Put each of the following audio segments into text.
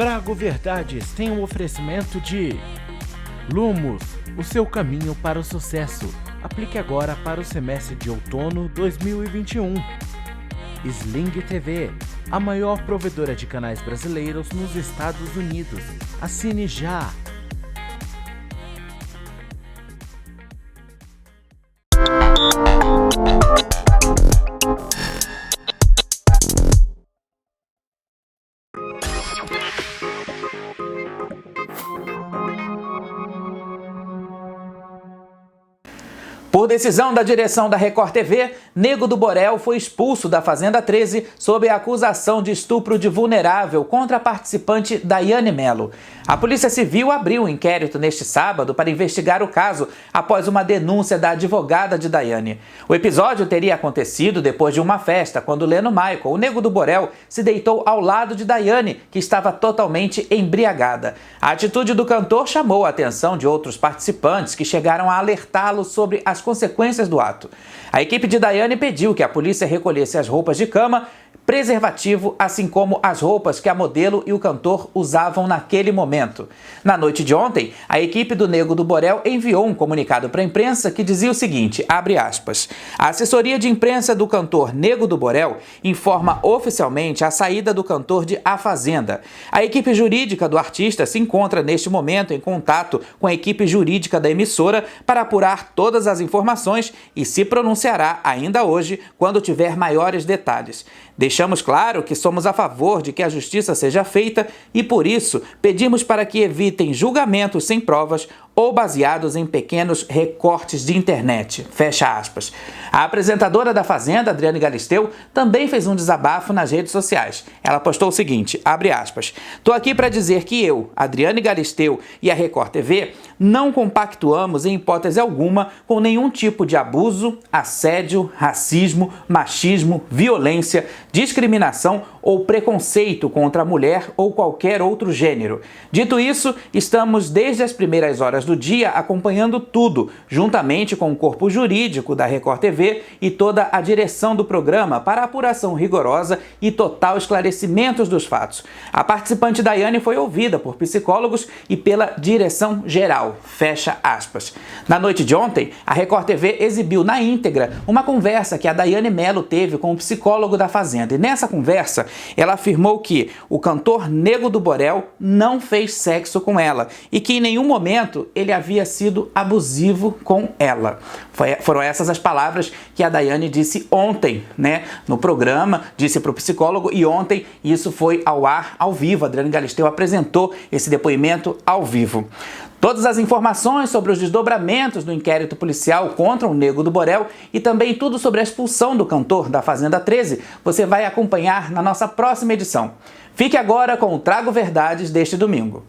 Trago Verdades tem um oferecimento de Lumos, o seu caminho para o sucesso. Aplique agora para o semestre de outono 2021. Sling TV, a maior provedora de canais brasileiros nos Estados Unidos. Assine já! Por decisão da direção da Record TV, Nego do Borel foi expulso da Fazenda 13 sob a acusação de estupro de vulnerável contra a participante Daiane Mello. A Polícia Civil abriu um inquérito neste sábado para investigar o caso após uma denúncia da advogada de Daiane. O episódio teria acontecido depois de uma festa, quando Leno Michael, o Nego do Borel, se deitou ao lado de Daiane, que estava totalmente embriagada. A atitude do cantor chamou a atenção de outros participantes que chegaram a alertá-lo sobre as consequências do ato. A equipe de Daiane pediu que a polícia recolhesse as roupas de cama, preservativo, assim como as roupas que a modelo e o cantor usavam naquele momento. Na noite de ontem, a equipe do Nego do Borel enviou um comunicado para a imprensa que dizia o seguinte, abre aspas, a assessoria de imprensa do cantor Nego do Borel informa oficialmente a saída do cantor de A Fazenda. A equipe jurídica do artista se encontra neste momento em contato com a equipe jurídica da emissora para apurar todas as informações e se pronunciará ainda hoje quando tiver maiores detalhes. Deixamos claro que somos a favor de que a justiça seja feita e, por isso, pedimos para que evitem julgamentos sem provas ou baseados em pequenos recortes de internet. Fecha aspas. A apresentadora da Fazenda, Adriane Galisteu, também fez um desabafo nas redes sociais. Ela postou o seguinte, abre aspas, tô aqui para dizer que eu, Adriane Galisteu e a Record TV não compactuamos em hipótese alguma com nenhum tipo de abuso, assédio, racismo, machismo, violência, discriminação ou preconceito contra a mulher ou qualquer outro gênero. Dito isso, estamos desde as primeiras horas do dia acompanhando tudo, juntamente com o corpo jurídico da Record TV e toda a direção do programa para apuração rigorosa e total esclarecimento dos fatos. A participante Daiane foi ouvida por psicólogos e pela direção geral. Fecha aspas. Na noite de ontem, a Record TV exibiu na íntegra uma conversa que a Daiane Mello teve com o psicólogo da Fazenda. E nessa conversa, ela afirmou que o cantor Nego do Borel não fez sexo com ela e que em nenhum momento ele havia sido abusivo com ela. Foram essas as palavras que a Daiane disse ontem, né, no programa, disse para o psicólogo e ontem isso foi ao ar, ao vivo. A Adriane Galisteu apresentou esse depoimento ao vivo. Todas as informações sobre os desdobramentos do inquérito policial contra o Nego do Borel e também tudo sobre a expulsão do cantor da Fazenda 13, você vai acompanhar na nossa próxima edição. Fique agora com o Trago Verdades deste domingo.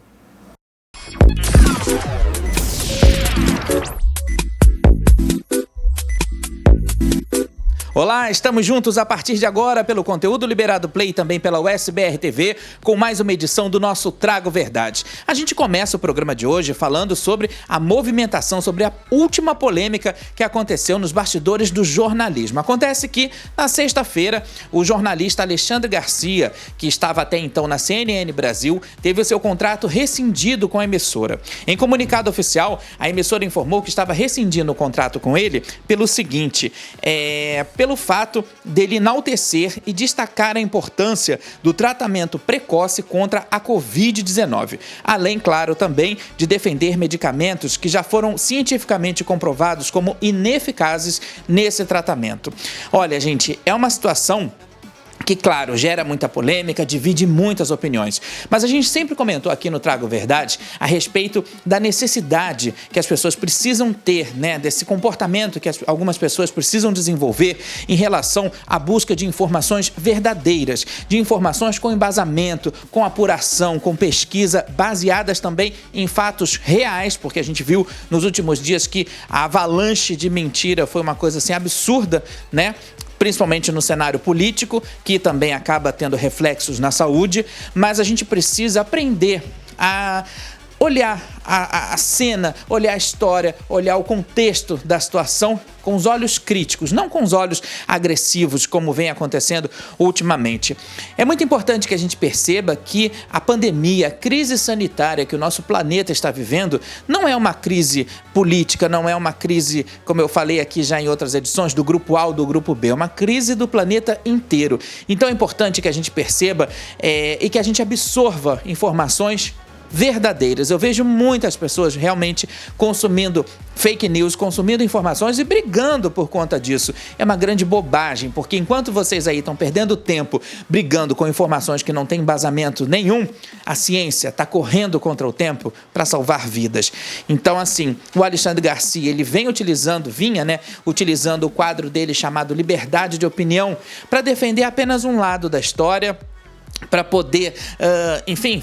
Olá, estamos juntos a partir de agora pelo conteúdo Liberado Play e também pela USBR TV com mais uma edição do nosso Trago Verdade. A gente começa o programa de hoje falando sobre a movimentação, sobre a última polêmica que aconteceu nos bastidores do jornalismo. Acontece que, na sexta-feira, o jornalista Alexandre Garcia, que estava até então na CNN Brasil, teve o seu contrato rescindido com a emissora. Em comunicado oficial, a emissora informou que estava rescindindo o contrato com ele pelo seguinte, pelo fato dele enaltecer e destacar a importância do tratamento precoce contra a Covid-19, além, claro, também de defender medicamentos que já foram cientificamente comprovados como ineficazes nesse tratamento. Olha, gente, é uma situação que, claro, gera muita polêmica, divide muitas opiniões. Mas a gente sempre comentou aqui no Trago Verdade a respeito da necessidade que as pessoas precisam ter, né, desse comportamento que algumas pessoas precisam desenvolver em relação à busca de informações verdadeiras, de informações com embasamento, com apuração, com pesquisa, baseadas também em fatos reais, porque a gente viu nos últimos dias que a avalanche de mentira foi uma coisa assim absurda, né? Principalmente no cenário político, que também acaba tendo reflexos na saúde, mas a gente precisa aprender a olhar a cena, olhar a história, olhar o contexto da situação com os olhos críticos, não com os olhos agressivos, como vem acontecendo ultimamente. É muito importante que a gente perceba que a pandemia, a crise sanitária que o nosso planeta está vivendo, não é uma crise política, não é uma crise, como eu falei aqui já em outras edições, do grupo A ou do grupo B, é uma crise do planeta inteiro. Então é importante que a gente perceba e que a gente absorva informações verdadeiras. Eu vejo muitas pessoas realmente consumindo fake news, consumindo informações e brigando por conta disso. É uma grande bobagem, porque enquanto vocês aí estão perdendo tempo brigando com informações que não têm embasamento nenhum, a ciência está correndo contra o tempo para salvar vidas. Então, assim, o Alexandre Garcia, ele vinha utilizando o quadro dele chamado Liberdade de Opinião para defender apenas um lado da história, para poder,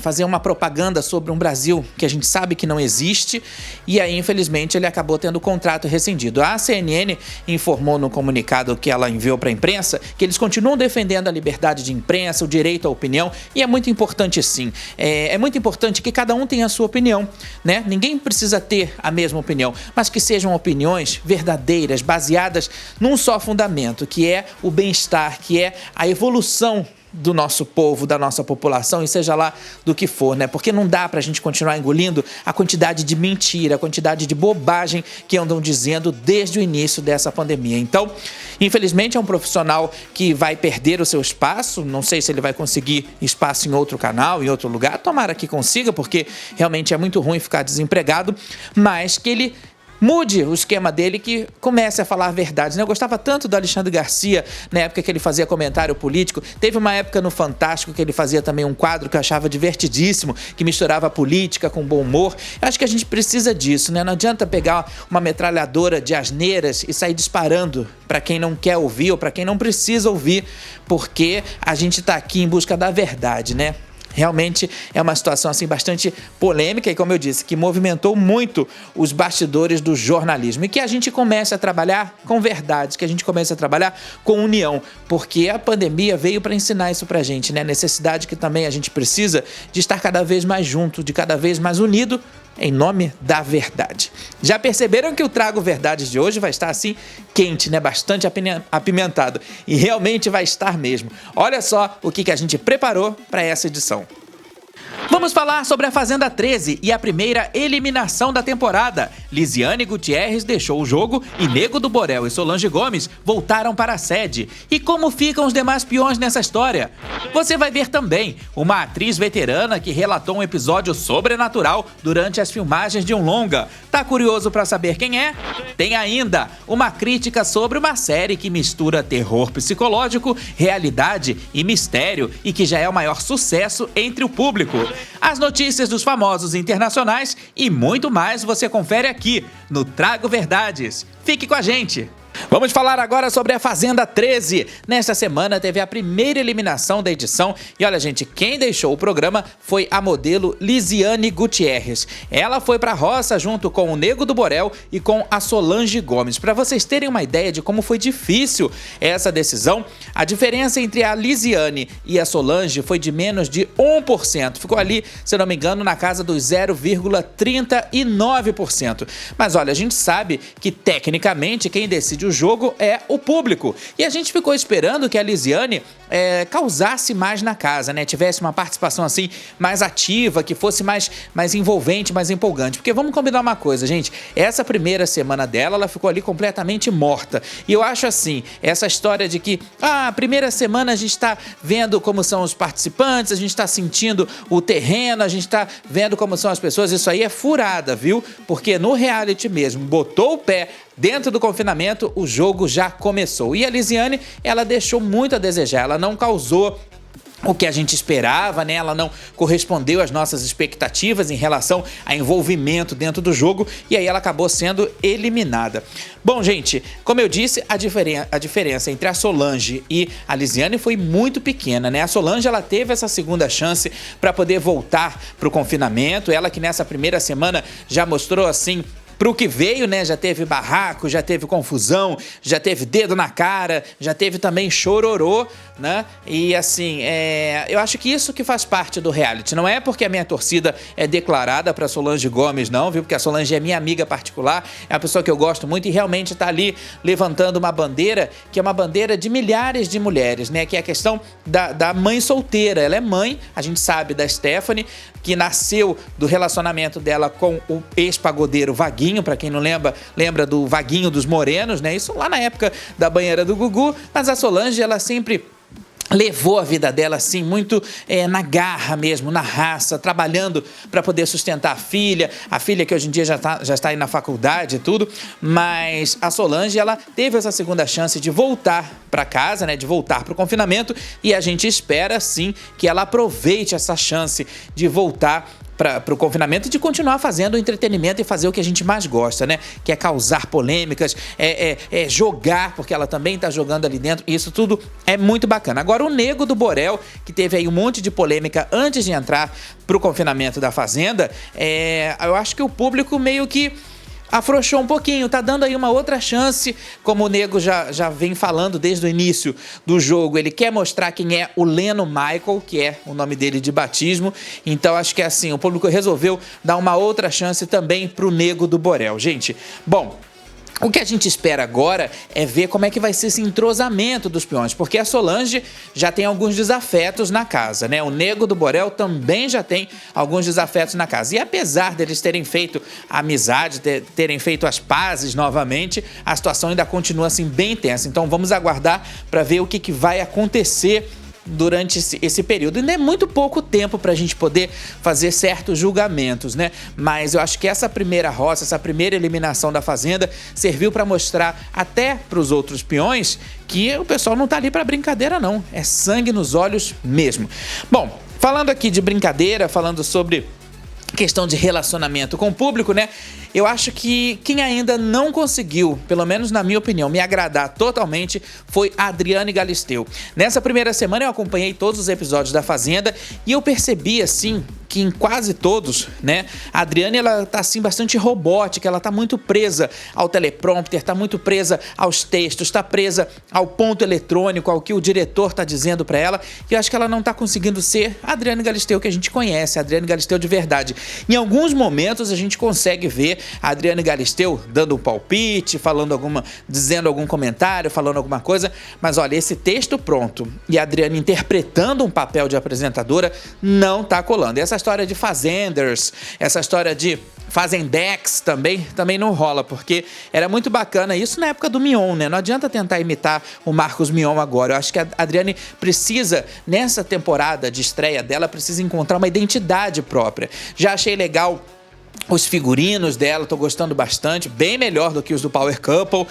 fazer uma propaganda sobre um Brasil que a gente sabe que não existe, e aí, infelizmente, ele acabou tendo o contrato rescindido. A CNN informou no comunicado que ela enviou para a imprensa que eles continuam defendendo a liberdade de imprensa, o direito à opinião, e é muito importante sim. É muito importante que cada um tenha a sua opinião, né? Ninguém precisa ter a mesma opinião, mas que sejam opiniões verdadeiras, baseadas num só fundamento, que é o bem-estar, que é a evolução do nosso povo, da nossa população, e seja lá do que for, né? Porque não dá pra gente continuar engolindo a quantidade de mentira, a quantidade de bobagem que andam dizendo desde o início dessa pandemia. Então, infelizmente, é um profissional que vai perder o seu espaço. Não sei se ele vai conseguir espaço em outro canal, em outro lugar. Tomara que consiga, porque realmente é muito ruim ficar desempregado, mas que ele mude o esquema dele, que comece a falar verdades, né? Eu gostava tanto do Alexandre Garcia na época que ele fazia comentário político. Teve uma época no Fantástico que ele fazia também um quadro que eu achava divertidíssimo, que misturava política com bom humor. Eu acho que a gente precisa disso, né? Não adianta pegar uma metralhadora de asneiras e sair disparando para quem não quer ouvir ou para quem não precisa ouvir, porque a gente tá aqui em busca da verdade, né? Realmente é uma situação assim bastante polêmica e, como eu disse, que movimentou muito os bastidores do jornalismo, e que a gente comece a trabalhar com verdades, que a gente comece a trabalhar com união, porque a pandemia veio para ensinar isso pra gente, né? A necessidade que também a gente precisa de estar cada vez mais junto, de cada vez mais unido, em nome da verdade. Já perceberam que o Trago Verdades de hoje vai estar assim quente, né? Bastante apimentado. E realmente vai estar mesmo. Olha só o que a gente preparou para essa edição. Vamos falar sobre a Fazenda 13 e a primeira eliminação da temporada. Lisiane Gutierrez deixou o jogo e Nego do Borel e Solange Gomes voltaram para a sede. E como ficam os demais peões nessa história? Você vai ver também uma atriz veterana que relatou um episódio sobrenatural durante as filmagens de um longa. Tá curioso para saber quem é? Tem ainda uma crítica sobre uma série que mistura terror psicológico, realidade e mistério, e que já é o maior sucesso entre o público. As notícias dos famosos internacionais e muito mais você confere aqui no Trago Verdades. Fique com a gente! Vamos falar agora sobre a Fazenda 13. Nesta semana teve a primeira eliminação da edição e olha, gente, quem deixou o programa foi a modelo Lisiane Gutierrez. Ela foi pra roça junto com o Nego do Borel e com a Solange Gomes. Para vocês terem uma ideia de como foi difícil essa decisão, a diferença entre a Lisiane e a Solange foi de menos de 1%. Ficou ali, se eu não me engano, na casa dos 0,39%. Mas olha, a gente sabe que tecnicamente quem decide o jogo é o público. E a gente ficou esperando que a Lisiane causasse mais na casa, né? Tivesse uma participação assim mais ativa, que fosse mais envolvente, mais empolgante. Porque vamos combinar uma coisa, gente. Essa primeira semana dela, ela ficou ali completamente morta. E eu acho assim, essa história de que a primeira semana a gente está vendo como são os participantes, a gente está sentindo o terreno, a gente está vendo como são as pessoas, isso aí é furada, viu? Porque no reality mesmo, botou o pé dentro do confinamento, o jogo já começou. E a Lisiane, ela deixou muito a desejar, ela não causou o que a gente esperava, né? Ela não correspondeu às nossas expectativas em relação a envolvimento dentro do jogo, e aí ela acabou sendo eliminada. Bom, gente, como eu disse, a diferença entre a Solange e a Lisiane foi muito pequena, né? A Solange, ela teve essa segunda chance para poder voltar para o confinamento, ela que nessa primeira semana já mostrou assim pro que veio, né? Já teve barraco, já teve confusão, já teve dedo na cara, já teve também chororô. né? E assim, eu acho que isso que faz parte do reality. Não é porque a minha torcida é declarada pra Solange Gomes, não, viu? Porque a Solange é minha amiga particular, é uma pessoa que eu gosto muito e realmente tá ali levantando uma bandeira, que é uma bandeira de milhares de mulheres, né? Que é a questão da mãe solteira. Ela é mãe, a gente sabe, da Stephanie, que nasceu do relacionamento dela com o ex-pagodeiro Vaguinho, pra quem não lembra do Vaguinho dos Morenos, né? Isso lá na época da banheira do Gugu, mas a Solange, ela sempre levou a vida dela assim muito na garra mesmo, na raça, trabalhando para poder sustentar a filha que hoje em dia já está aí na faculdade e tudo, mas a Solange, ela teve essa segunda chance de voltar para casa, né, de voltar para o confinamento, e a gente espera sim que ela aproveite essa chance de voltar para o confinamento e de continuar fazendo o entretenimento e fazer o que a gente mais gosta, né? Que é causar polêmicas, jogar, porque ela também está jogando ali dentro, e isso tudo é muito bacana. Agora, o Nego do Borel, que teve aí um monte de polêmica antes de entrar para o confinamento da Fazenda, eu acho que o público meio que afrouxou um pouquinho, tá dando aí uma outra chance, como o Nego já vem falando desde o início do jogo. Ele quer mostrar quem é o Leno Michael, que é o nome dele de batismo, então acho que assim, o público resolveu dar uma outra chance também pro Nego do Borel. Gente, bom, o que a gente espera agora é ver como é que vai ser esse entrosamento dos peões, porque a Solange já tem alguns desafetos na casa, né? O Nego do Borel também já tem alguns desafetos na casa. E apesar deles terem feito amizade, terem feito as pazes novamente, a situação ainda continua assim bem tensa. Então vamos aguardar para ver o que vai acontecer durante esse período. Ainda é muito pouco tempo para a gente poder fazer certos julgamentos, né? Mas eu acho que essa primeira roça, essa primeira eliminação da Fazenda serviu para mostrar até para os outros peões que o pessoal não tá ali para brincadeira, não. É sangue nos olhos mesmo. Bom, falando aqui de brincadeira, falando sobre questão de relacionamento com o público, né? Eu acho que quem ainda não conseguiu, pelo menos na minha opinião, me agradar totalmente foi a Adriane Galisteu. Nessa primeira semana eu acompanhei todos os episódios da Fazenda e eu percebi, assim, que em quase todos, né, a Adriane, ela tá assim bastante robótica, ela tá muito presa ao teleprompter, tá muito presa aos textos, tá presa ao ponto eletrônico, ao que o diretor tá dizendo pra ela, e eu acho que ela não tá conseguindo ser a Adriane Galisteu que a gente conhece, a Adriane Galisteu de verdade. Em alguns momentos a gente consegue ver a Adriane Galisteu dando um palpite, dizendo algum comentário, falando alguma coisa, mas olha, esse texto pronto e a Adriane interpretando um papel de apresentadora não tá colando. E essa história de Fazenders, essa história de Fazendex também não rola, porque era muito bacana isso na época do Mion, né? Não adianta tentar imitar o Marcos Mion agora. Eu acho que a Adriane precisa, nessa temporada de estreia dela, precisa encontrar uma identidade própria. Já achei legal os figurinos dela, tô gostando bastante, bem melhor do que os do Power Couple.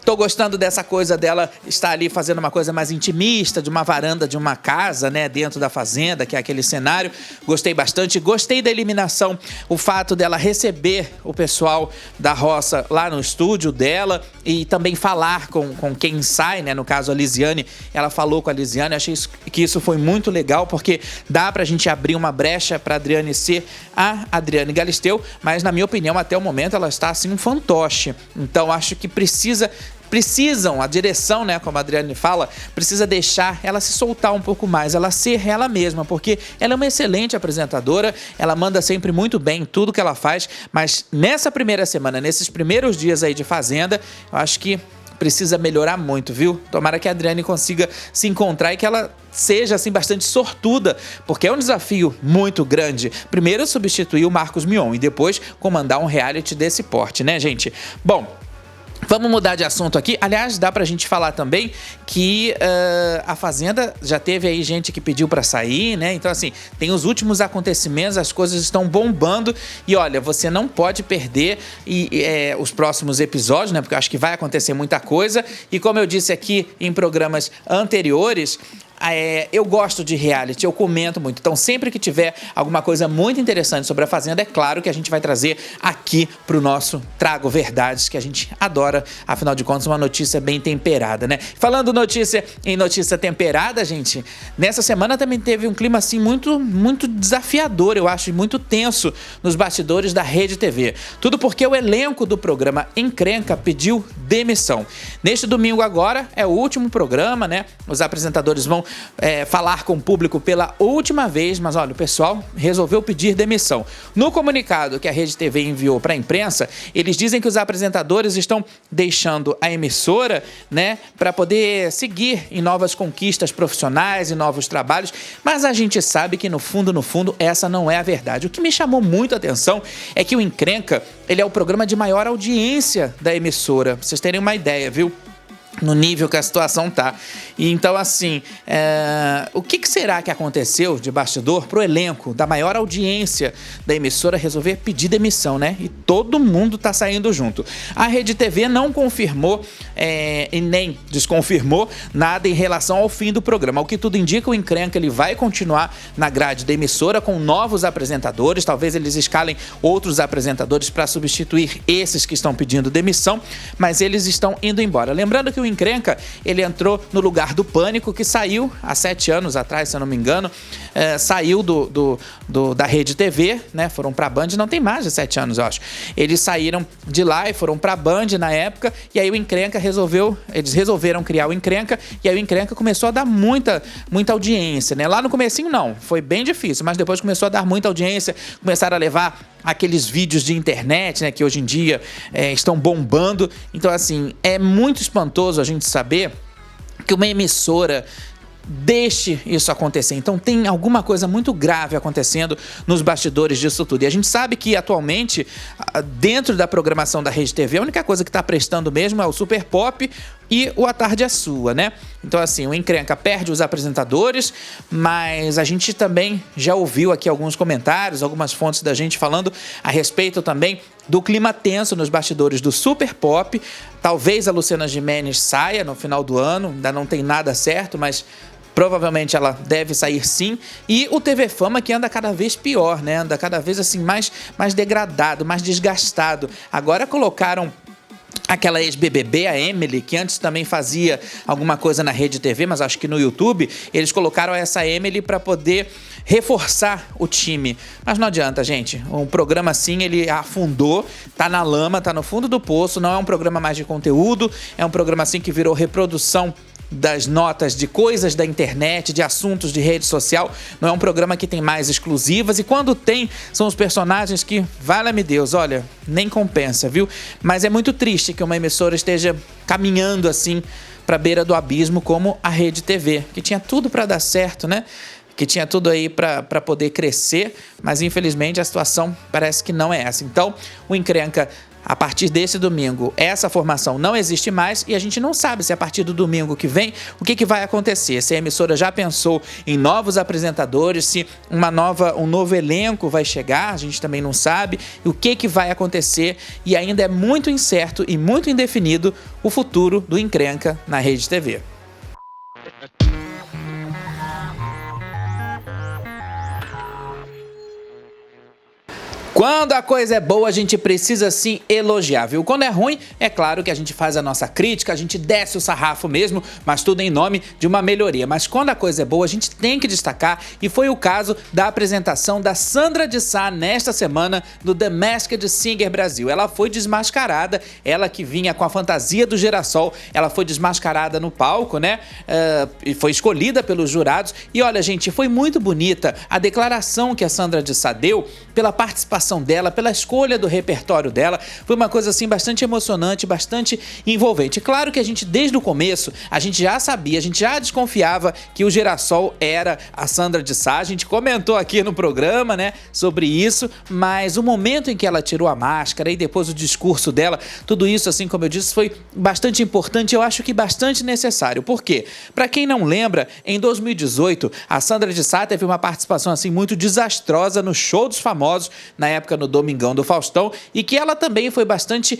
Tô gostando dessa coisa dela estar ali fazendo uma coisa mais intimista, de uma varanda de uma casa, né, dentro da fazenda, que é aquele cenário. Gostei bastante. Gostei da eliminação, o fato dela receber o pessoal da roça lá no estúdio dela e também falar com quem sai, né, no caso a Lisiane. Ela falou com a Lisiane, achei que isso foi muito legal, porque dá pra gente abrir uma brecha pra Adriane ser a Adriane Galisteu, mas na minha opinião, até o momento, ela está assim um fantoche. Então acho que precisam, a direção, né, como a Adriane fala, precisa deixar ela se soltar um pouco mais, ela ser ela mesma, porque ela é uma excelente apresentadora, ela manda sempre muito bem em tudo que ela faz, mas nessa primeira semana, nesses primeiros dias aí de Fazenda, eu acho que precisa melhorar muito, viu? Tomara que a Adriane consiga se encontrar e que ela seja, assim, bastante sortuda, porque é um desafio muito grande. Primeiro substituir o Marcos Mion e depois comandar um reality desse porte, né, gente? Bom, vamos mudar de assunto aqui. Aliás, dá pra gente falar também que a Fazenda já teve aí gente que pediu pra sair, né? Então, assim, tem os últimos acontecimentos, as coisas estão bombando e, olha, você não pode perder os próximos episódios, né? Porque eu acho que vai acontecer muita coisa e, como eu disse aqui em programas anteriores, eu gosto de reality, eu comento muito. Então, sempre que tiver alguma coisa muito interessante sobre a Fazenda, é claro que a gente vai trazer aqui pro nosso Trago Verdades, que a gente adora. Afinal de contas, uma notícia bem temperada, né? Falando notícia temperada, gente, nessa semana também teve um clima assim muito desafiador, eu acho, e muito tenso nos bastidores da Rede TV. Tudo porque o elenco do programa Encrenca pediu demissão. Neste domingo agora é o último programa, né? Os apresentadores vão falar com o público pela última vez, mas olha, o pessoal resolveu pedir demissão. No comunicado que a Rede TV enviou para a imprensa, eles dizem que os apresentadores estão deixando a emissora, né, para poder seguir em novas conquistas profissionais e novos trabalhos, mas a gente sabe que no fundo, essa não é a verdade. O que me chamou muito a atenção é que o Encrenca, ele é o programa de maior audiência da emissora, pra vocês terem uma ideia, viu? No nível que a situação tá. E então, assim, o que será que aconteceu de bastidor pro elenco da maior audiência da emissora resolver pedir demissão, né? E todo mundo tá saindo junto. A Rede TV não confirmou e nem desconfirmou nada em relação ao fim do programa. O que tudo indica, o Encrenca ele vai continuar na grade da emissora com novos apresentadores. Talvez eles escalem outros apresentadores para substituir esses que estão pedindo demissão, mas eles estão indo embora. Lembrando que o Encrenca, ele entrou no lugar do Pânico, que saiu há 7 anos atrás, se eu não me engano, saiu da Rede TV, né? Foram pra Band, não tem mais de 7 anos, eu acho. Eles saíram de lá e foram pra Band na época, e aí o Encrenca eles resolveram criar o Encrenca, e aí o Encrenca começou a dar muita audiência, né? Lá no comecinho não, foi bem difícil, mas depois começou a dar muita audiência, começaram a levar aqueles vídeos de internet, né, que hoje em dia estão bombando. Então, assim, é muito espantoso a gente saber que uma emissora deixe isso acontecer. Então tem alguma coisa muito grave acontecendo nos bastidores disso tudo. E a gente sabe que atualmente, dentro da programação da Rede TV, a única coisa que está prestando mesmo é o Super Pop e o A Tarde é Sua, né? Então, assim, o Encrenca perde os apresentadores, mas a gente também já ouviu aqui alguns comentários, algumas fontes da gente falando a respeito também do clima tenso nos bastidores do Super Pop. Talvez a Luciana Gimenez saia no final do ano, ainda não tem nada certo, mas provavelmente ela deve sair sim. E o TV Fama, que anda cada vez pior, né? Anda cada vez assim mais degradado, mais desgastado. Agora colocaram aquela ex-BBB, a Emily, que antes também fazia alguma coisa na Rede TV, mas acho que no YouTube, eles colocaram essa Emily para poder reforçar o time. Mas não adianta, gente. Um programa assim, ele afundou, tá na lama, tá no fundo do poço, não é um programa mais de conteúdo, é um programa assim que virou reprodução das notas de coisas da internet, de assuntos de rede social. Não é um programa que tem mais exclusivas, e quando tem, são os personagens que, valha-me Deus, olha, nem compensa, viu? Mas é muito triste que uma emissora esteja caminhando assim para a beira do abismo como a Rede TV, que tinha tudo para dar certo, né? Que tinha tudo aí para poder crescer, mas infelizmente a situação parece que não é essa. Então, o Encrenca, a partir desse domingo, essa formação não existe mais, e a gente não sabe se a partir do domingo que vem, o que vai acontecer. Se a emissora já pensou em novos apresentadores, se um novo elenco vai chegar, a gente também não sabe. O que vai acontecer, e ainda é muito incerto e muito indefinido o futuro do Encrenca na Rede TV. Quando a coisa é boa, a gente precisa sim elogiar, viu? Quando é ruim, é claro que a gente faz a nossa crítica, a gente desce o sarrafo mesmo, mas tudo em nome de uma melhoria. Mas quando a coisa é boa, a gente tem que destacar, e foi o caso da apresentação da Sandra de Sá nesta semana no The Masked Singer Brasil. Ela foi desmascarada, ela que vinha com a fantasia do girassol, ela foi desmascarada no palco, né? E foi escolhida pelos jurados. E olha, gente, foi muito bonita a declaração que a Sandra de Sá deu pela participação dela, pela escolha do repertório dela. Foi uma coisa assim bastante emocionante, bastante envolvente. Claro que a gente, desde o começo, a gente já sabia, a gente já desconfiava que o girassol era a Sandra de Sá. A gente comentou aqui no programa, né, sobre isso, mas o momento em que ela tirou a máscara e depois o discurso dela, tudo isso, assim como eu disse, foi bastante importante, eu acho que bastante necessário. Por quê? Para quem não lembra, em 2018, a Sandra de Sá teve uma participação assim muito desastrosa no Show dos Famosos, famosos na época no Domingão do Faustão, e que ela também foi bastante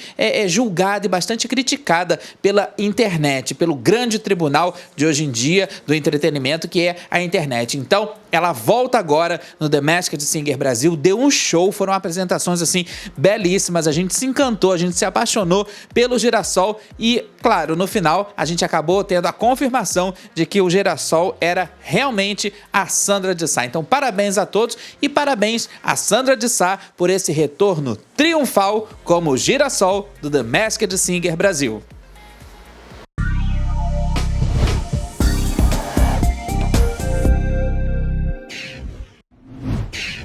julgada e bastante criticada pela internet, pelo grande tribunal de hoje em dia do entretenimento, que é a internet. Então, ela volta agora no The Masked Singer Brasil, deu um show, foram apresentações assim belíssimas, a gente se encantou, a gente se apaixonou pelo Girassol e, claro, no final a gente acabou tendo a confirmação de que o Girassol era realmente a Sandra de Sá. Então, parabéns a todos e parabéns a Sandra de Sá por esse retorno triunfal como Girassol do The Masked Singer Brasil.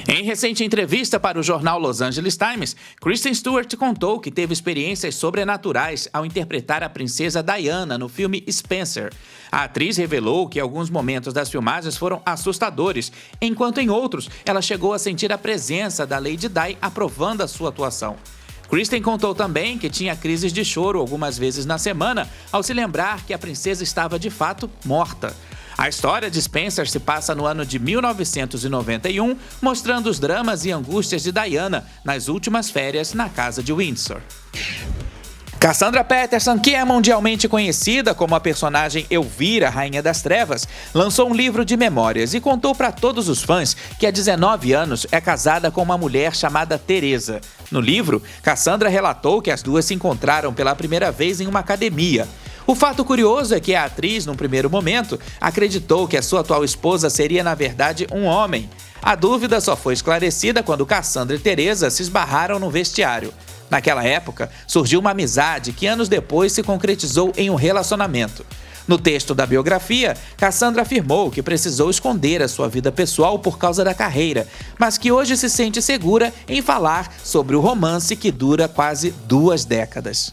Em recente entrevista para o jornal Los Angeles Times, Kristen Stewart contou que teve experiências sobrenaturais ao interpretar a princesa Diana no filme Spencer. A atriz revelou que alguns momentos das filmagens foram assustadores, enquanto em outros ela chegou a sentir a presença da Lady Di aprovando a sua atuação. Kristen contou também que tinha crises de choro algumas vezes na semana ao se lembrar que a princesa estava de fato morta. A história de Spencer se passa no ano de 1991, mostrando os dramas e angústias de Diana nas últimas férias na casa de Windsor. Cassandra Peterson, que é mundialmente conhecida como a personagem Elvira, Rainha das Trevas, lançou um livro de memórias e contou para todos os fãs que há 19 anos é casada com uma mulher chamada Teresa. No livro, Cassandra relatou que as duas se encontraram pela primeira vez em uma academia. O fato curioso é que a atriz, num primeiro momento, acreditou que a sua atual esposa seria, na verdade, um homem. A dúvida só foi esclarecida quando Cassandra e Teresa se esbarraram no vestiário. Naquela época, surgiu uma amizade que anos depois se concretizou em um relacionamento. No texto da biografia, Cassandra afirmou que precisou esconder a sua vida pessoal por causa da carreira, mas que hoje se sente segura em falar sobre o romance que dura quase 2 décadas.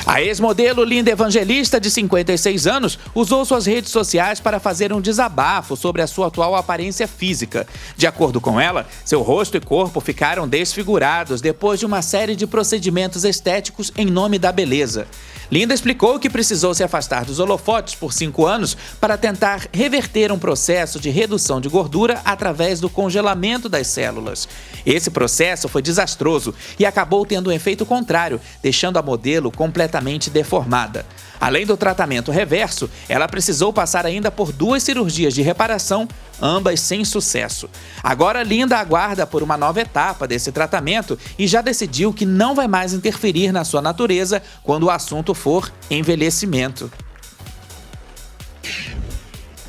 A ex-modelo Linda Evangelista, de 56 anos, usou suas redes sociais para fazer um desabafo sobre a sua atual aparência física. De acordo com ela, seu rosto e corpo ficaram desfigurados depois de uma série de procedimentos estéticos em nome da beleza. Linda explicou que precisou se afastar dos holofotes por 5 anos para tentar reverter um processo de redução de gordura através do congelamento das células. Esse processo foi desastroso e acabou tendo um efeito contrário, deixando a modelo completamente deformada. Além do tratamento reverso, ela precisou passar ainda por 2 cirurgias de reparação, ambas sem sucesso. Agora, Linda aguarda por uma nova etapa desse tratamento e já decidiu que não vai mais interferir na sua natureza quando o assunto for envelhecimento.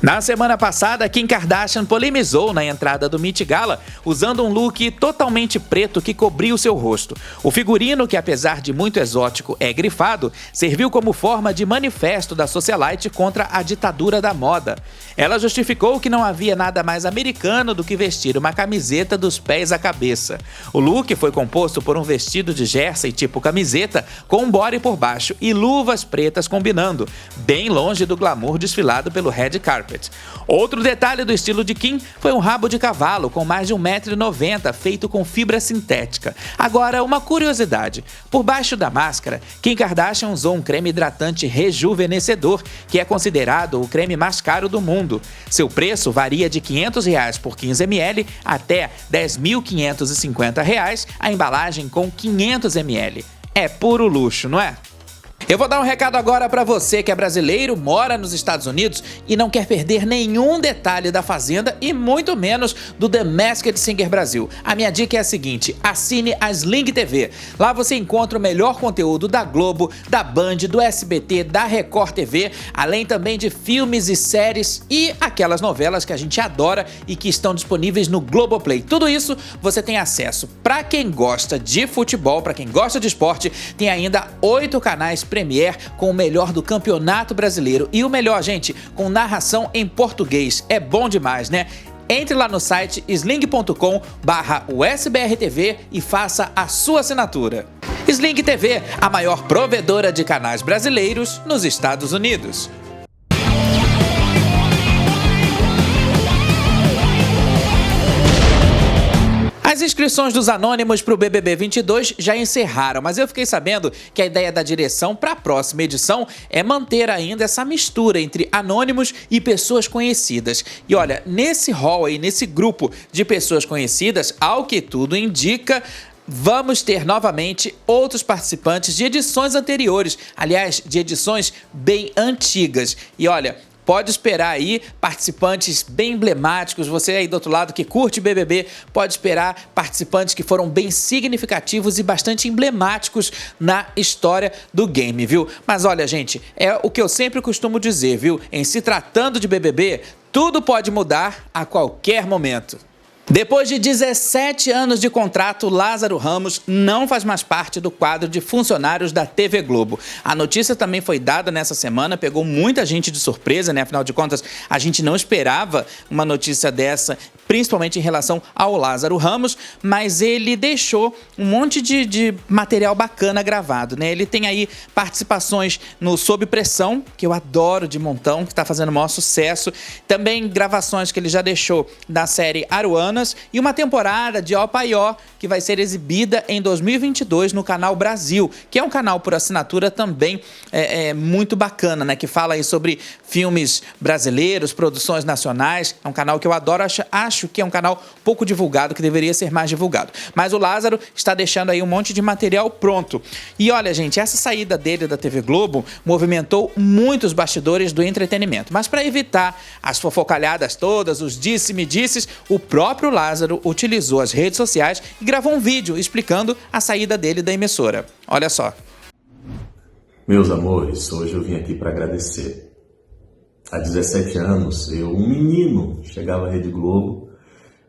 Na semana passada, Kim Kardashian polemizou na entrada do Met Gala, usando um look totalmente preto que cobria o seu rosto. O figurino, que apesar de muito exótico é grifado, serviu como forma de manifesto da socialite contra a ditadura da moda. Ela justificou que não havia nada mais americano do que vestir uma camiseta dos pés à cabeça. O look foi composto por um vestido de jersey tipo camiseta, com um body por baixo e luvas pretas combinando, bem longe do glamour desfilado pelo red carpet. Outro detalhe do estilo de Kim foi um rabo de cavalo com mais de 1,90 m feito com fibra sintética. Agora, uma curiosidade. Por baixo da máscara, Kim Kardashian usou um creme hidratante rejuvenescedor, que é considerado o creme mais caro do mundo. Seu preço varia de R$ 500 por 15 ml até R$ 10.550 a embalagem com 500 ml. É puro luxo, não é? Eu vou dar um recado agora para você que é brasileiro, mora nos Estados Unidos e não quer perder nenhum detalhe da Fazenda e muito menos do The Masked Singer Brasil. A minha dica é a seguinte: assine a Sling TV. Lá você encontra o melhor conteúdo da Globo, da Band, do SBT, da Record TV, além também de filmes e séries e aquelas novelas que a gente adora e que estão disponíveis no Globoplay. Tudo isso você tem acesso. Para quem gosta de futebol, para quem gosta de esporte, tem ainda 8 canais Premier com o melhor do Campeonato Brasileiro e o melhor, gente, com narração em português. É bom demais, né? Entre lá no site sling.com/usbrtv e faça a sua assinatura. Sling TV, a maior provedora de canais brasileiros nos Estados Unidos. As inscrições dos Anônimos para o BBB 22 já encerraram, mas eu fiquei sabendo que a ideia da direção para a próxima edição é manter ainda essa mistura entre anônimos e pessoas conhecidas. E olha, nesse hall aí, nesse grupo de pessoas conhecidas, ao que tudo indica, vamos ter novamente outros participantes de edições anteriores, aliás, de edições bem antigas. E olha, pode esperar aí participantes bem emblemáticos, você aí do outro lado que curte BBB, pode esperar participantes que foram bem significativos e bastante emblemáticos na história do game, viu? Mas olha, gente, é o que eu sempre costumo dizer, viu? Em se tratando de BBB, tudo pode mudar a qualquer momento. Depois de 17 anos de contrato, Lázaro Ramos não faz mais parte do quadro de funcionários da TV Globo. A notícia também foi dada nessa semana, pegou muita gente de surpresa, né? Afinal de contas, a gente não esperava uma notícia dessa, principalmente em relação ao Lázaro Ramos, mas ele deixou um monte de material bacana gravado, né? Ele tem aí participações no Sob Pressão, que eu adoro de montão, que está fazendo o maior sucesso. Também gravações que ele já deixou da série Aruanas e uma temporada de Ó Pai Ó, que vai ser exibida em 2022 no Canal Brasil, que é um canal por assinatura também muito bacana, né? Que fala aí sobre filmes brasileiros, produções nacionais. É um canal que eu adoro, acho que é um canal pouco divulgado, que deveria ser mais divulgado. Mas o Lázaro está deixando aí um monte de material pronto. E olha, gente, essa saída dele da TV Globo movimentou muitos bastidores do entretenimento. Mas para evitar as fofocalhadas todas, os disse-me-disses, o próprio Lázaro utilizou as redes sociais e gravou um vídeo explicando a saída dele da emissora. Olha só. Meus amores, hoje eu vim aqui para agradecer. Há 17 anos, eu, um menino, chegava à Rede Globo.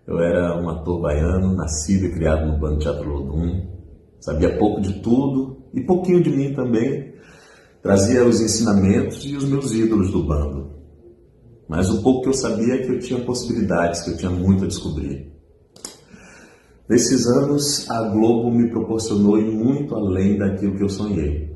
Eu era um ator baiano, nascido e criado no Bando Teatro Lodum. Sabia pouco de tudo e pouquinho de mim também. Trazia os ensinamentos e os meus ídolos do bando. Mas o pouco que eu sabia é que eu tinha possibilidades, que eu tinha muito a descobrir. Nesses anos, a Globo me proporcionou ir muito além daquilo que eu sonhei.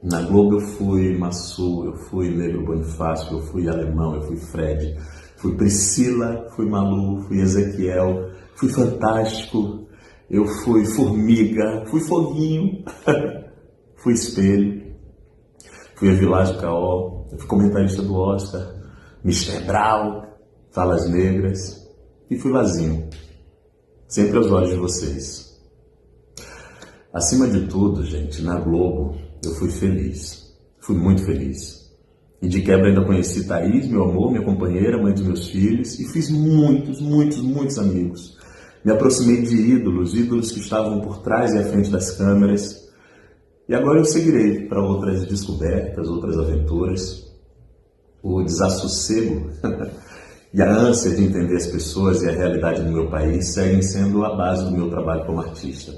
Na Globo eu fui Massu, eu fui Negro Bonifácio, eu fui Alemão, eu fui Fred, fui Priscila, fui Malu, fui Ezequiel, fui Fantástico, eu fui Formiga, fui Foguinho, fui Espelho, fui a Vilagem Caó, eu fui comentarista do Oscar, Mr. Brau, Falas Negras e fui Vazinho, sempre aos olhos de vocês. Acima de tudo, gente, na Globo eu fui feliz, fui muito feliz. E de quebra ainda conheci Thaís, meu amor, minha companheira, mãe dos meus filhos, e fiz muitos amigos. Me aproximei de ídolos que estavam por trás e à frente das câmeras. E agora eu seguirei para outras descobertas, outras aventuras. O desassossego e a ânsia de entender as pessoas e a realidade do meu país seguem sendo a base do meu trabalho como artista.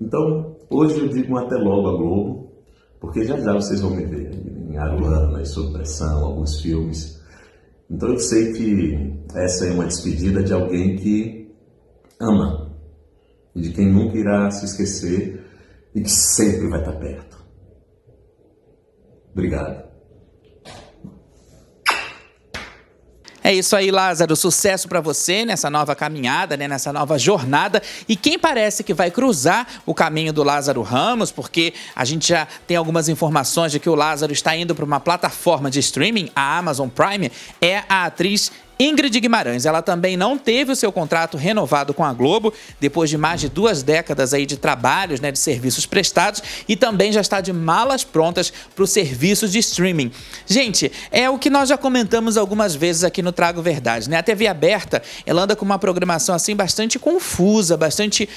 Então, hoje eu digo um até logo a Globo, porque já vocês vão me ver em Aruanas, Sob Pressão, alguns filmes. Então eu sei que essa é uma despedida de alguém que ama e de quem nunca irá se esquecer e que sempre vai estar perto. Obrigado. É isso aí, Lázaro. Sucesso para você nessa nova caminhada, né? Nessa nova jornada. E quem parece que vai cruzar o caminho do Lázaro Ramos, porque a gente já tem algumas informações de que o Lázaro está indo para uma plataforma de streaming, a Amazon Prime, é a atriz Ingrid Guimarães. Ela também não teve o seu contrato renovado com a Globo, depois de mais de 2 décadas aí de trabalhos, né, de serviços prestados, e também já está de malas prontas para os serviços de streaming. Gente, é o que nós já comentamos algumas vezes aqui no Trago Verdade, né? A TV aberta, ela anda com uma programação assim bastante confusa, bastante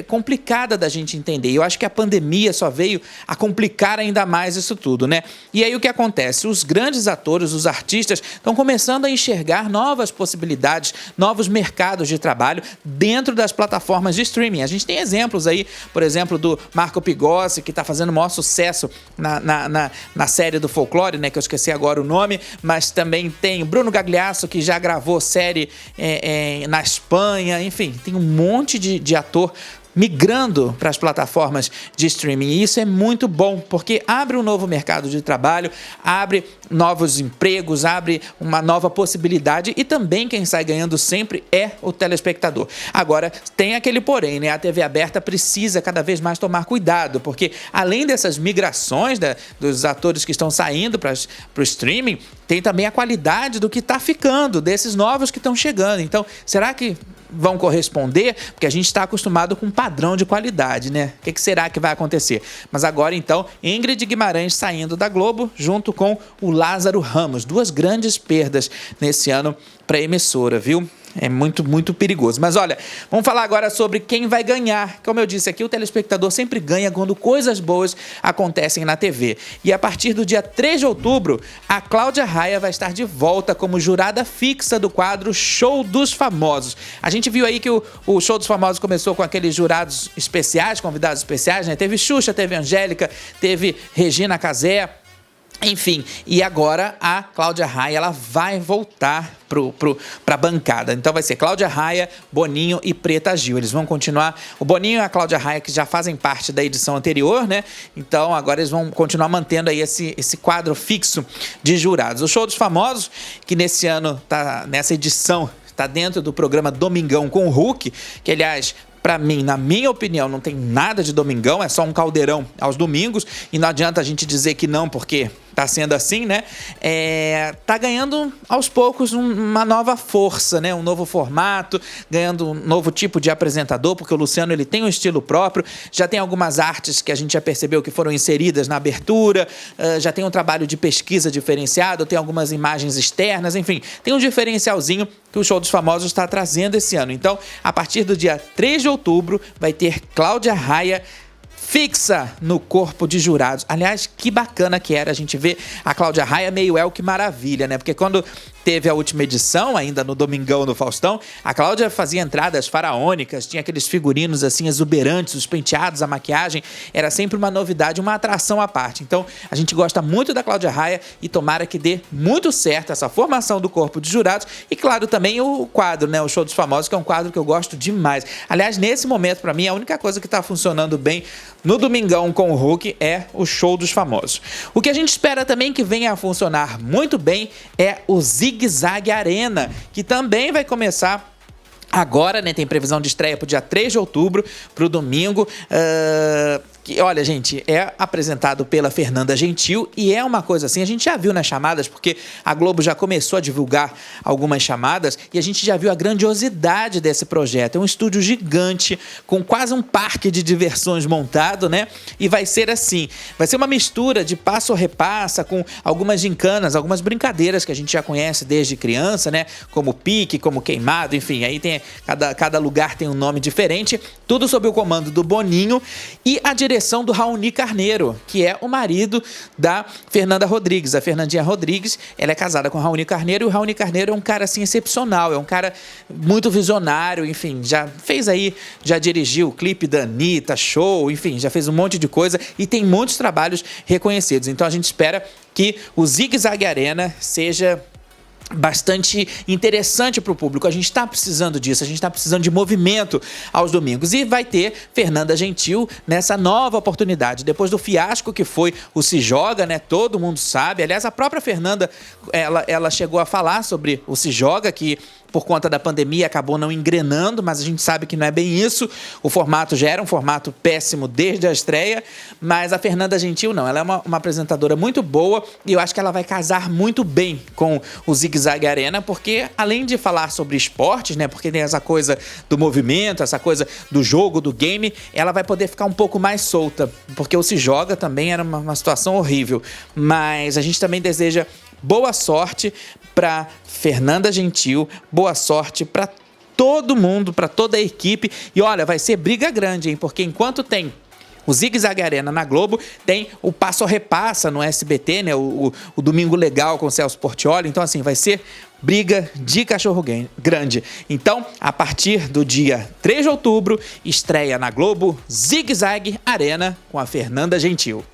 complicada da gente entender. E eu acho que a pandemia só veio a complicar ainda mais isso tudo, né? E aí o que acontece? Os grandes atores, os artistas, estão começando a enxergar novas possibilidades, novos mercados de trabalho dentro das plataformas de streaming. A gente tem exemplos aí, por exemplo, do Marco Pigossi, que está fazendo o maior sucesso na série do Folclore, né, que eu esqueci agora o nome, mas também tem o Bruno Gagliasso, que já gravou série na Espanha, enfim, tem um monte de ator migrando para as plataformas de streaming. E isso é muito bom, porque abre um novo mercado de trabalho, abre novos empregos, abre uma nova possibilidade e também quem sai ganhando sempre é o telespectador. Agora, tem aquele porém, né? A TV aberta precisa cada vez mais tomar cuidado, porque além dessas migrações dos atores que estão saindo para o streaming, tem também a qualidade do que está ficando, desses novos que estão chegando. Então, será que vão corresponder? Porque a gente está acostumado com um padrão de qualidade, né? O que será que vai acontecer? Mas agora, então, Ingrid Guimarães saindo da Globo, junto com o Lázaro Ramos. Duas grandes perdas nesse ano para a emissora, viu? É muito, muito perigoso. Mas olha, vamos falar agora sobre quem vai ganhar. Como eu disse aqui, o telespectador sempre ganha quando coisas boas acontecem na TV. E a partir do dia 3 de outubro, a Cláudia Raia vai estar de volta como jurada fixa do quadro Show dos Famosos. A gente viu aí que o Show dos Famosos começou com aqueles jurados especiais, convidados especiais, né? Teve Xuxa, teve Angélica, teve Regina Casé. Enfim, e agora a Cláudia Raia ela vai voltar para a bancada. Então vai ser Cláudia Raia, Boninho e Preta Gil. Eles vão continuar. O Boninho e a Cláudia Raia, que já fazem parte da edição anterior, né? Então agora eles vão continuar mantendo aí esse quadro fixo de jurados. O Show dos Famosos, que nesse ano, nessa edição, está dentro do programa Domingão com o Hulk, que aliás, para mim, na minha opinião, não tem nada de domingão, é só um caldeirão aos domingos, e não adianta a gente dizer que não, porque tá sendo assim, né? Tá ganhando aos poucos uma nova força, né? Um novo formato, ganhando um novo tipo de apresentador, porque o Luciano ele tem um estilo próprio, já tem algumas artes que a gente já percebeu que foram inseridas na abertura, já tem um trabalho de pesquisa diferenciado, tem algumas imagens externas, enfim, tem um diferencialzinho que o Show dos Famosos está trazendo esse ano. Então, a partir do dia 3 de outubro, vai ter Cláudia Raia fixa no corpo de jurados. Aliás, que bacana que era a gente ver a Cláudia Raia meio que maravilha, né? Porque quando teve a última edição, ainda no Domingão do Faustão, a Cláudia fazia entradas faraônicas, tinha aqueles figurinos assim exuberantes, os penteados, a maquiagem, era sempre uma novidade, uma atração à parte. Então, a gente gosta muito da Cláudia Raia e tomara que dê muito certo essa formação do corpo de jurados e, claro, também o quadro, né? O Show dos Famosos, que é um quadro que eu gosto demais. Aliás, nesse momento, para mim, a única coisa que está funcionando bem no Domingão com o Hulk é o Show dos Famosos. O que a gente espera também que venha a funcionar muito bem é o Zig Zag Arena, que também vai começar agora, né? Tem previsão de estreia para o dia 3 de outubro, para o domingo. Que, olha, gente, é apresentado pela Fernanda Gentil e é uma coisa assim, a gente já viu nas chamadas, porque a Globo já começou a divulgar algumas chamadas e a gente já viu a grandiosidade desse projeto. É um estúdio gigante, com quase um parque de diversões montado, né? E vai ser assim, vai ser uma mistura de passo ou repassa com algumas gincanas, algumas brincadeiras que a gente já conhece desde criança, né? Como pique, como queimado, enfim, aí tem cada lugar tem um nome diferente, tudo sob o comando do Boninho e a direção do Raoni Carneiro, que é o marido da Fernanda Rodrigues. A Fernandinha Rodrigues, ela é casada com o Raoni Carneiro e o Raoni Carneiro é um cara assim excepcional, é um cara muito visionário, enfim, já fez aí, já dirigiu o clipe da Anitta, show, enfim, já fez um monte de coisa e tem muitos trabalhos reconhecidos. Então a gente espera que o Zig Zag Arena seja bastante interessante para o público. A gente está precisando disso, a gente está precisando de movimento aos domingos. E vai ter Fernanda Gentil nessa nova oportunidade. Depois do fiasco que foi o Se Joga, né? Todo mundo sabe. Aliás, a própria Fernanda, ela chegou a falar sobre o Se Joga, que por conta da pandemia acabou não engrenando, mas a gente sabe que não é bem isso. O formato já era um formato péssimo desde a estreia, mas a Fernanda Gentil não, ela é uma apresentadora muito boa e eu acho que ela vai casar muito bem com o Zig Zag Arena, porque além de falar sobre esportes, né, porque tem essa coisa do movimento, essa coisa do jogo, do game, ela vai poder ficar um pouco mais solta, porque o Se Joga também era uma situação horrível, mas a gente também deseja boa sorte para Fernanda Gentil, boa sorte para todo mundo, para toda a equipe. E olha, vai ser briga grande, hein? Porque enquanto tem o Zig Zag Arena na Globo, tem o Passo ou Repassa no SBT, né? O Domingo Legal com o Celso Portiolli. Então, assim, vai ser briga de cachorro grande. Então, a partir do dia 3 de outubro, estreia na Globo Zig Zag Arena com a Fernanda Gentil.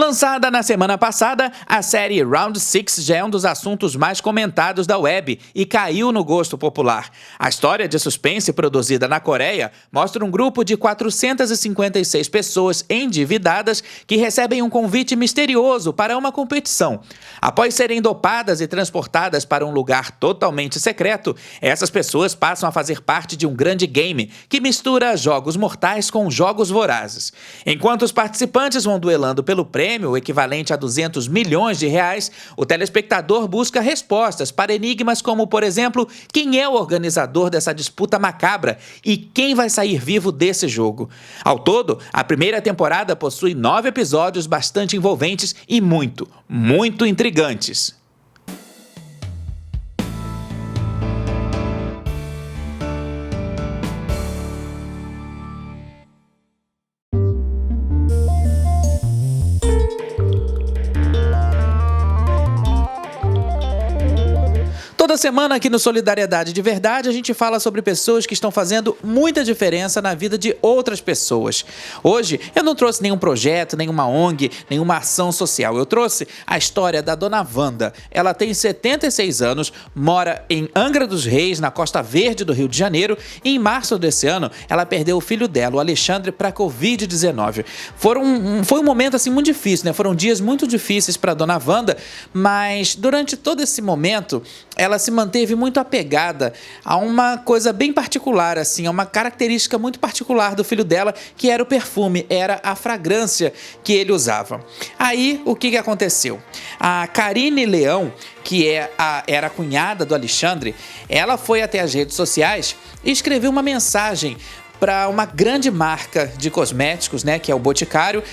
Lançada na semana passada, a série Round 6 já é um dos assuntos mais comentados da web e caiu no gosto popular. A história de suspense produzida na Coreia mostra um grupo de 456 pessoas endividadas que recebem um convite misterioso para uma competição. Após serem dopadas e transportadas para um lugar totalmente secreto, essas pessoas passam a fazer parte de um grande game que mistura jogos mortais com jogos vorazes. Enquanto os participantes vão duelando pelo prêmio, o equivalente a 200 milhões de reais, o telespectador busca respostas para enigmas como, por exemplo, quem é o organizador dessa disputa macabra e quem vai sair vivo desse jogo. Ao todo, a primeira temporada possui 9 episódios bastante envolventes e muito intrigantes. Toda semana aqui no Solidariedade de Verdade a gente fala sobre pessoas que estão fazendo muita diferença na vida de outras pessoas. Hoje eu não trouxe nenhum projeto, nenhuma ONG, nenhuma ação social. Eu trouxe a história da Dona Wanda. Ela tem 76 anos, mora em Angra dos Reis, na Costa Verde do Rio de Janeiro, e em março desse ano ela perdeu o filho dela, o Alexandre, para a Covid-19. Foi um momento assim muito difícil, né? Foram dias muito difíceis para a Dona Wanda, mas durante todo esse momento ela se manteve muito apegada a uma coisa bem particular, assim, a uma característica muito particular do filho dela, que era o perfume, era a fragrância que ele usava. Aí, o que aconteceu? A Karine Leão, que era a cunhada do Alexandre, ela foi até as redes sociais e escreveu uma mensagem para uma grande marca de cosméticos, né, que é o Boticário,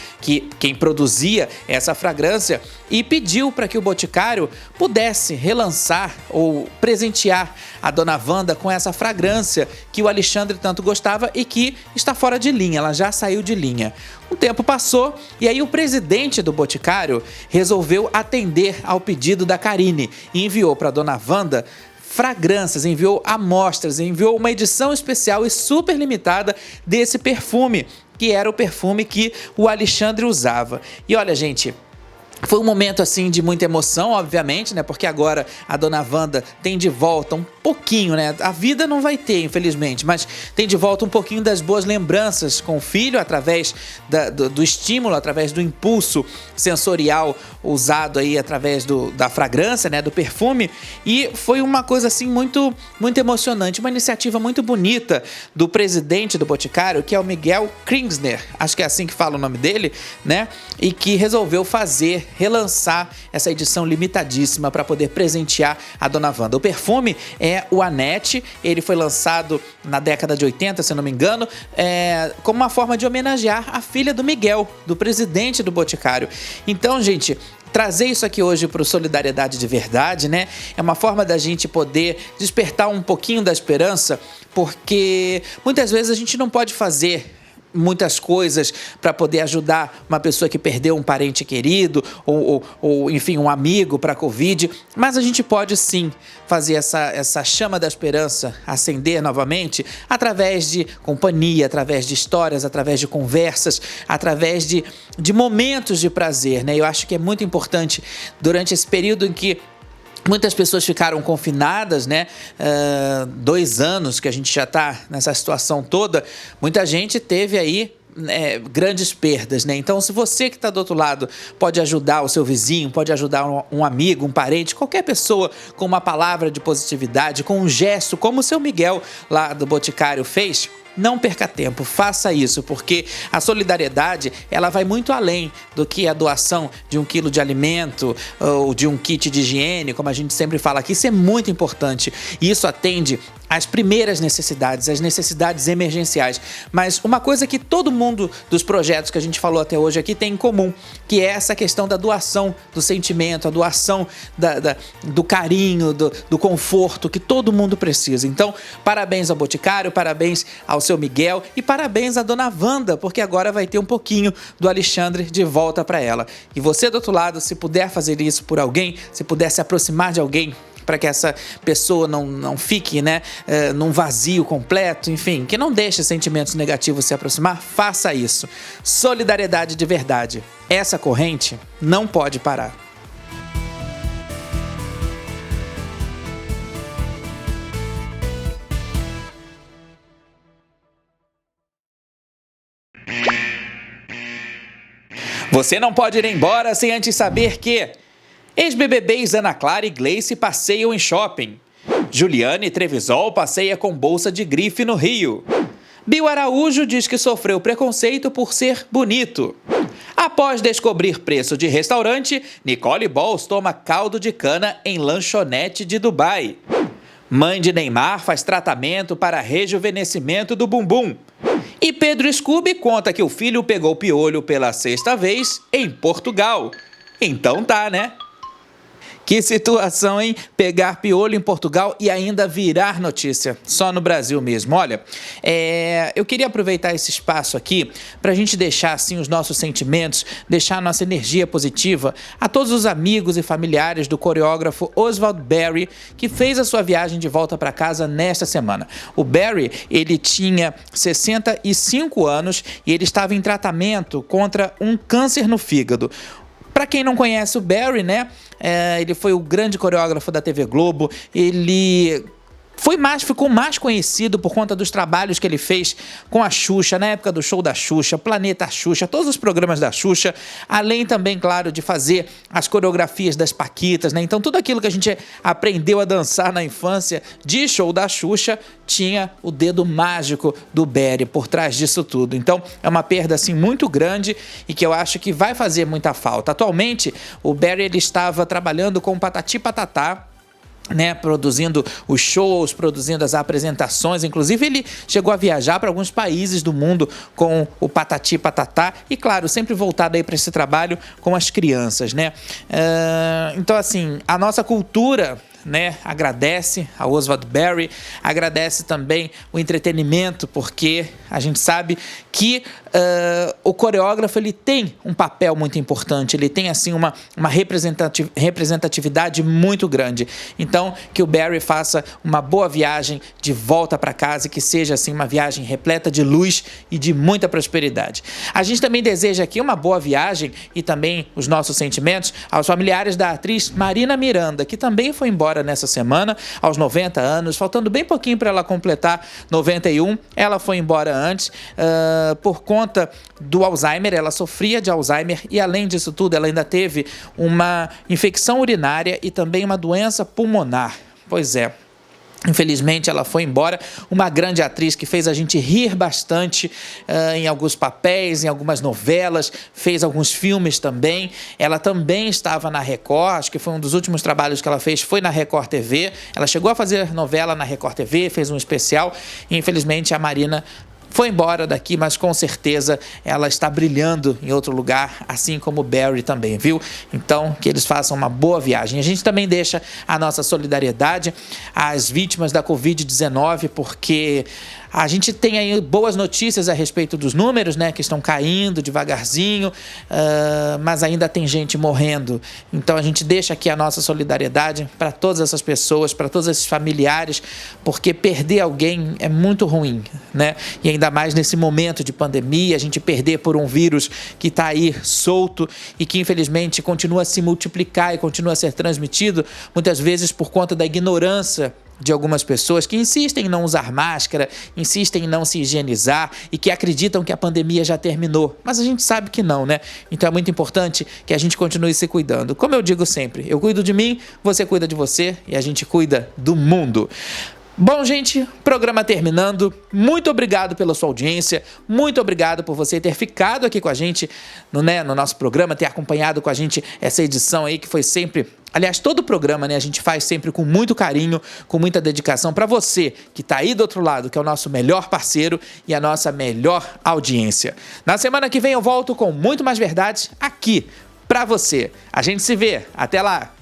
quem produzia essa fragrância, e pediu para que o Boticário pudesse relançar ou presentear a Dona Wanda com essa fragrância que o Alexandre tanto gostava e que está fora de linha, ela já saiu de linha. Um tempo passou e aí o presidente do Boticário resolveu atender ao pedido da Karine e enviou para a Dona Wanda fragrâncias, enviou amostras, enviou uma edição especial e super limitada desse perfume, que era o perfume que o Alexandre usava. E olha, gente, foi um momento assim de muita emoção, obviamente, né? Porque agora a Dona Wanda tem de volta um pouquinho, né? A vida não vai ter, infelizmente, mas tem de volta um pouquinho das boas lembranças com o filho através do estímulo, através do impulso sensorial usado aí através da fragrância, né? Do perfume. E foi uma coisa assim muito emocionante, uma iniciativa muito bonita do presidente do Boticário, que é o Miguel Klingsner, acho que é assim que fala o nome dele, né? E que resolveu relançar essa edição limitadíssima para poder presentear a Dona Wanda. O perfume é o Annette, ele foi lançado na década de 80, se não me engano, como uma forma de homenagear a filha do Miguel, do presidente do Boticário. Então, gente, trazer isso aqui hoje para o Solidariedade de Verdade, né? É uma forma da gente poder despertar um pouquinho da esperança, porque muitas vezes a gente não pode fazer muitas coisas para poder ajudar uma pessoa que perdeu um parente querido ou enfim, um amigo para a Covid, mas a gente pode sim fazer essa chama da esperança acender novamente através de companhia, através de histórias, através de conversas, através de momentos de prazer, né? Eu acho que é muito importante durante esse período em que muitas pessoas ficaram confinadas, né? 2 anos que a gente já está nessa situação toda. Muita gente teve aí grandes perdas, né? Então, se você que está do outro lado pode ajudar o seu vizinho, pode ajudar um amigo, um parente, qualquer pessoa com uma palavra de positividade, com um gesto, como o seu Miguel lá do Boticário fez, não perca tempo, faça isso, porque a solidariedade, ela vai muito além do que a doação de 1 quilo de alimento ou de um kit de higiene, como a gente sempre fala aqui. Isso é muito importante e isso atende às primeiras necessidades, às necessidades emergenciais. Mas uma coisa que todo mundo dos projetos que a gente falou até hoje aqui tem em comum, que é essa questão da doação do sentimento, a doação do carinho, do conforto que todo mundo precisa. Então, parabéns ao Boticário, parabéns ao seu Miguel e parabéns à Dona Wanda, porque agora vai ter um pouquinho do Alexandre de volta para ela. E você do outro lado, se puder fazer isso por alguém, se puder se aproximar de alguém para que essa pessoa não fique, né, num vazio completo, enfim, que não deixe sentimentos negativos se aproximar, faça isso. Solidariedade de verdade. Essa corrente não pode parar. Você não pode ir embora sem antes saber que ex-BBBs Ana Clara e Gleice passeiam em shopping. Juliane Trevisol passeia com bolsa de grife no Rio. Bill Araújo diz que sofreu preconceito por ser bonito. Após descobrir preço de restaurante, Nicole Balls toma caldo de cana em lanchonete de Dubai. Mãe de Neymar faz tratamento para rejuvenescimento do bumbum. E Pedro Scooby conta que o filho pegou piolho pela 6ª vez em Portugal. Então tá, né? Que situação, hein? Pegar piolho em Portugal e ainda virar notícia. Só no Brasil mesmo. Olha, eu queria aproveitar esse espaço aqui para a gente deixar assim os nossos sentimentos, deixar a nossa energia positiva a todos os amigos e familiares do coreógrafo Oswald Berry, que fez a sua viagem de volta para casa nesta semana. O Berry, ele tinha 65 anos e ele estava em tratamento contra um câncer no fígado. Para quem não conhece o Berry, né? Ele foi o grande coreógrafo da TV Globo. Ele ficou mais conhecido por conta dos trabalhos que ele fez com a Xuxa, na época do show da Xuxa, Planeta Xuxa, todos os programas da Xuxa, além também, claro, de fazer as coreografias das Paquitas, né? Então tudo aquilo que a gente aprendeu a dançar na infância de show da Xuxa tinha o dedo mágico do Berry por trás disso tudo. Então é uma perda assim muito grande e que eu acho que vai fazer muita falta. Atualmente o Berry ele estava trabalhando com Patati Patatá, né, produzindo os shows, produzindo as apresentações. Inclusive ele chegou a viajar para alguns países do mundo com o Patati Patatá e, claro, sempre voltado aí para esse trabalho com as crianças, né? Então, assim, a nossa cultura, né, agradece a Oswald Berry, agradece também o entretenimento, porque a gente sabe que o coreógrafo ele tem um papel muito importante, ele tem assim uma representatividade muito grande. Então, que o Berry faça uma boa viagem de volta para casa e que seja assim uma viagem repleta de luz e de muita prosperidade. A gente também deseja aqui uma boa viagem e também os nossos sentimentos aos familiares da atriz Marina Miranda, que também foi embora nessa semana, aos 90 anos, faltando bem pouquinho para ela completar 91. Ela foi embora antes, por conta do Alzheimer. Ela sofria de Alzheimer e, além disso tudo, ela ainda teve uma infecção urinária e também uma doença pulmonar. Pois é. Infelizmente ela foi embora, uma grande atriz que fez a gente rir bastante em alguns papéis, em algumas novelas, fez alguns filmes também. Ela também estava na Record, acho que foi um dos últimos trabalhos que ela fez, foi na Record TV. Ela chegou a fazer novela na Record TV, fez um especial e infelizmente a Marina foi embora daqui, mas com certeza ela está brilhando em outro lugar, assim como o Berry também, viu? Então, que eles façam uma boa viagem. A gente também deixa a nossa solidariedade às vítimas da Covid-19, porque a gente tem aí boas notícias a respeito dos números, né, que estão caindo devagarzinho, mas ainda tem gente morrendo. Então a gente deixa aqui a nossa solidariedade para todas essas pessoas, para todos esses familiares, porque perder alguém é muito ruim, né? E ainda mais nesse momento de pandemia, a gente perder por um vírus que está aí solto e que infelizmente continua a se multiplicar e continua a ser transmitido, muitas vezes por conta da ignorância de algumas pessoas que insistem em não usar máscara, insistem em não se higienizar e que acreditam que a pandemia já terminou. Mas a gente sabe que não, né? Então é muito importante que a gente continue se cuidando. Como eu digo sempre, eu cuido de mim, você cuida de você e a gente cuida do mundo. Bom, gente, programa terminando. Muito obrigado pela sua audiência, muito obrigado por você ter ficado aqui com a gente no nosso programa, ter acompanhado com a gente essa edição aí que foi sempre... Aliás, todo o programa, né, a gente faz sempre com muito carinho, com muita dedicação para você que está aí do outro lado, que é o nosso melhor parceiro e a nossa melhor audiência. Na semana que vem eu volto com muito mais verdades aqui para você. A gente se vê. Até lá!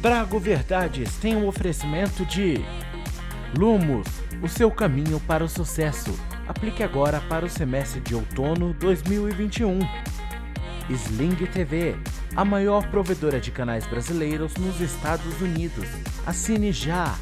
Brago Verdades tem um oferecimento de Lumos, o seu caminho para o sucesso. Aplique agora para o semestre de outono 2021. Sling TV, a maior provedora de canais brasileiros nos Estados Unidos. Assine já!